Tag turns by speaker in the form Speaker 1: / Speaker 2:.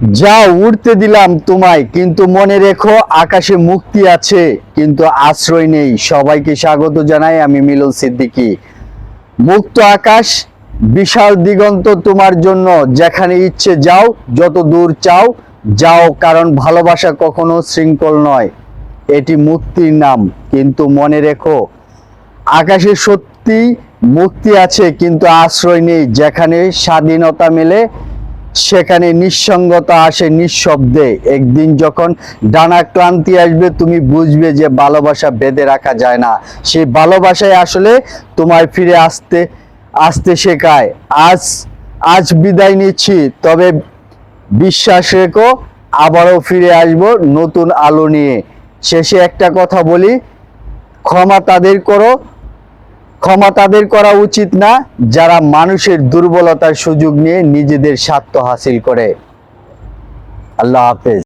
Speaker 1: যাও, উড়তে দিলাম তোমায়, কিন্তু মনে রেখো আকাশে মুক্তি আছে, কিন্তু আশ্রয় নেই। সবাইকে স্বাগত জানাই, আমি মিলন সিদ্দিকী। মুক্ত আকাশ, বিশাল দিগন্ত তোমার জন্য। যেখানে ইচ্ছে যাও, যত দূর চাও যাও, কারণ ভালোবাসা কখনো শৃঙ্খল নয়, এটি মুক্তির নাম। কিন্তু মনে রেখো আকাশে সত্যি মুক্তি আছে, কিন্তু আশ্রয় নেই। যেখানে স্বাধীনতা মেলে সেখানে নিঃসঙ্গতা আসে নিঃশব্দে। একদিন যখন ডানা ক্লান্তি আসবে, তুমি বুঝবে যে ভালোবাসা বেঁধে রাখা যায় না। সেই ভালোবাসায় আসলে তোমায় ফিরে আসতে আসতে শেখায়। আজ আজ বিদায় নিচ্ছি, তবে বিশ্বাস রেখো আবারও ফিরে আসবো নতুন আলো নিয়ে। শেষে একটা কথা বলি, ক্ষমা তাদের করো ক্ষমা তাদের করা উচিত না যারা মানুষের দুর্বলতার সুযোগ নিয়ে নিজেদের স্বার্থ হাসিল করে। আল্লাহ হাফেজ।